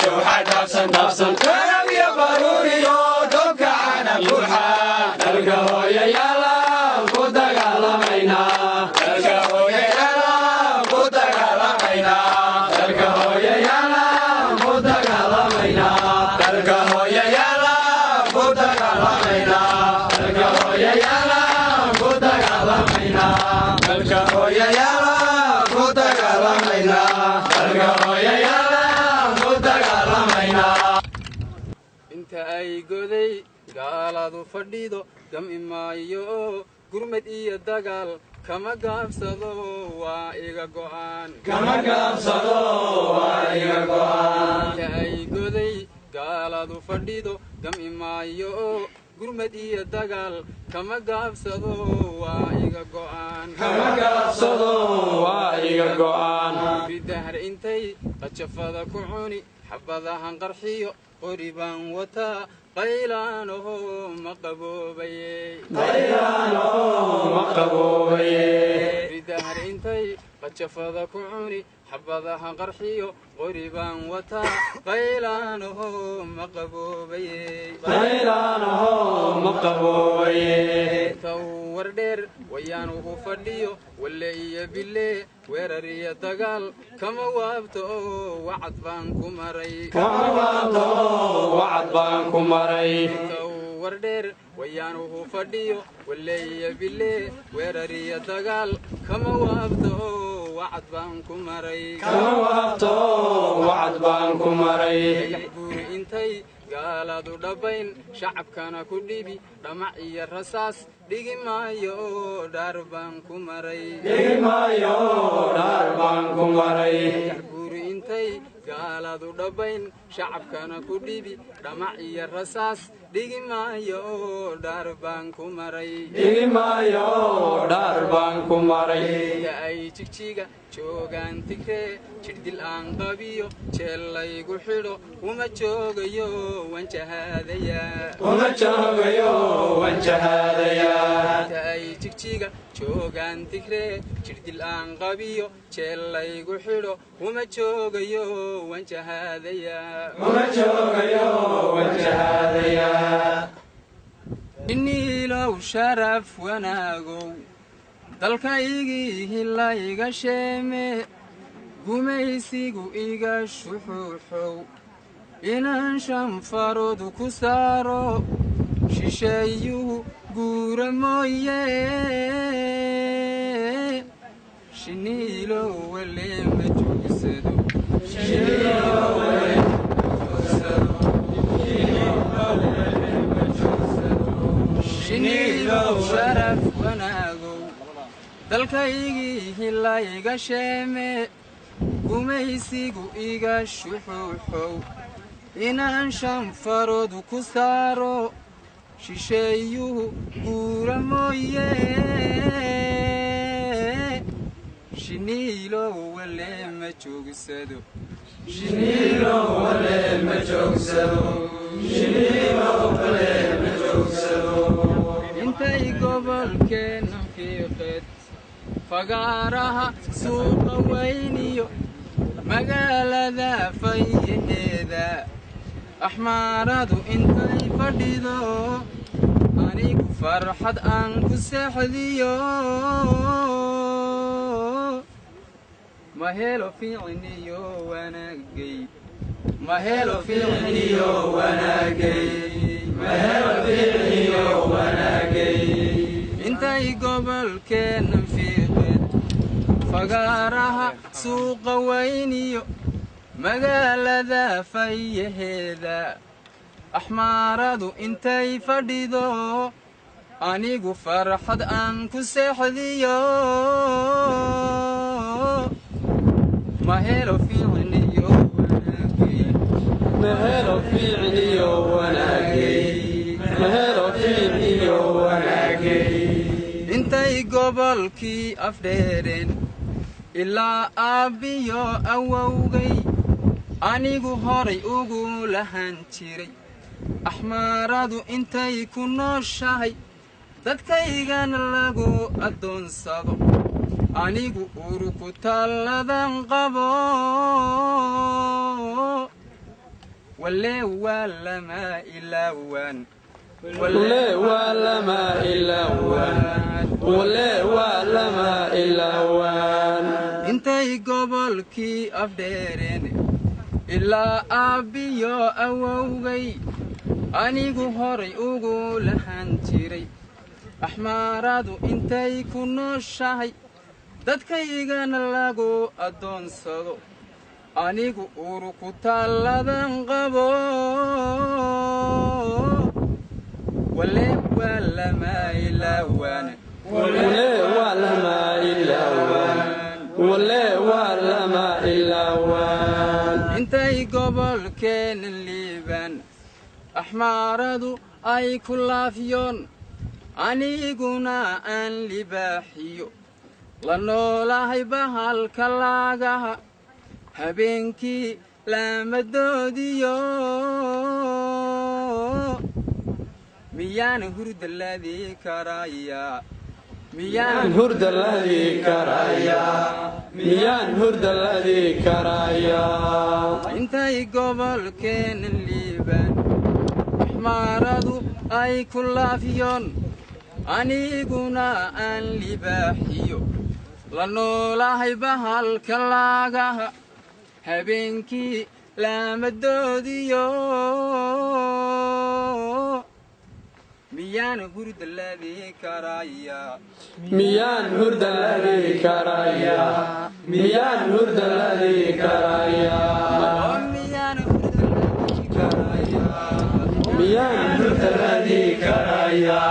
جوحة دافسن دافسن كرم يا بروريو دوبك عنا بوحة دلقهو يا يالا قدق على مينا دلقهو يا يالا قدق على مينا دلقهو يا يالا قدق على مينا دلقهو يا يالا قدق على مينا دلقهو يا يالا قدق على مينا دلقهو يا يالا قدق على مينا دلقهو يا يالا قدق على مينا انت اي قدي قالادو فرديدو قم إمايو قرمت إيا دقال كما قابسدو وإيغا قوان كما قابسدو وإيغا قوان انت اي قدي قالادو فرديدو قم إمايو قرمت إيا دقال كما قابسدو وإيغا قوان كما قابسدو وإيغا قوان بدهر انتي قد شفادا كعوني حبذا هنقرحيو قريبان وتا قيلانه مقبوبي قيلانه مقبوبي بدهر انتي قد شفاذ كعوني حبذا هنقرحيو قريبان وتا قيلانه مقبوبي قيلانه مقبوبي تور دير ويانه فديو واللي بالله ويرري دقال كما وابتو وعد بانكو مري كما وابتو وعد بانكو مري تور دير ويانه فديو واللي بالله ويرري دقال كما وابتو وعد بانكو مري كما وابتو وعد بانكو مري يحبور انتي قالادو دبين شعب كان كديبي دمعي الرصاص ديغي مايو داربانكو مري ديغي مايو داربانكو مري يحبور انتي قالادو دبين شعب كان كديبي دمعي الرصاص ديغي مايو داربانكو مري ديغي مايو داربانكو مري يا اي تشيغا جوغان تكري جردل ان قبيو جيلايغو خيدو وما جوغيو وانجهاديا وما جوغيو وانجهاديا يا اي تشيغا جوغان تكري جردل ان قبيو جيلايغو خيدو وما جوغيو وانجهاديا وما جوغيو وانجهاديا إني لو شرف وناغو dalkaygii hilayga sheeme gumaysigu iga shuxuuxow inaan shanfaroodu ku saaro shisheeyuhu guura mooye shiniilo wale ma joogsado shiniilo sharaf wanaago dalkaygii hilayga sheeme gumaysigu iga shuxuuxow inaan shanfaroodu ku saaro shisheeyuhu guura mooye shiniilo wale ma joogsado shiniilo wale ma joogsado shiniilo wale ma joogsado intay gobolkeena fiiqeed fagaaraha suuqa weyniyo magaalada fayaheeda axmaaradu intay fadhido anigu farxad aan ku seexdiyo ma helo fiicniyo wanaagay ma helo fiicniyo wanaagay ma helo fiicniyo wanaagay intay gobolkeena fiiqeed fagaaraha suuqa weyniyo magaalada fayaheeda axmaaradu intay fadhido anigu farxad aan ku seexdiyo ma helo fiicniyo wanaagay ma helo fiicniyo wanaagay ma helo fiicniyo wanaagay intay gobolkii afdheereen ilaa aabbiyo awowgay anigu horay ugu lahan jiray axmaaradu intay ku nooshahay dadkaygana lagu addoonsado anigu uruku talladan qabo واللي ولا ما إلا وان واللي ولا ما إلا وان واللي ولا ما إلا وان intay gobolkii afdheereen ilaa aabbiyo awowgay anigu horay ugu lahan jiray axmaaradu intay ku nooshahay dadkaygana lagu adoonsado anigu uru ku talladan qabo wale wala ma ilawan wale wala ma ilawan wale wala ma ilawan intay gobolkeen liiban axmaaradu ay ku laafiyoon aniguna aan libaaxiyo la noolahay bahalka laagaha habeenkii laamadoodiyo miyaan hurda ladii karayaa miyaan hurda ladii karayaa miyaan hurda ladii karayaa intay gobolkeen liiban axmaaradu ay ku laafiyoon aniguna aan libaaxiyo la noolahay bahalka laagaha habeenkii laamadoodiyo miyaan hurda ladii karayaa miyaan hurda ladii karayaa miyaan hurda ladii karayaa miyaan hurda ladii karayaa miyaan hurda ladii karayaa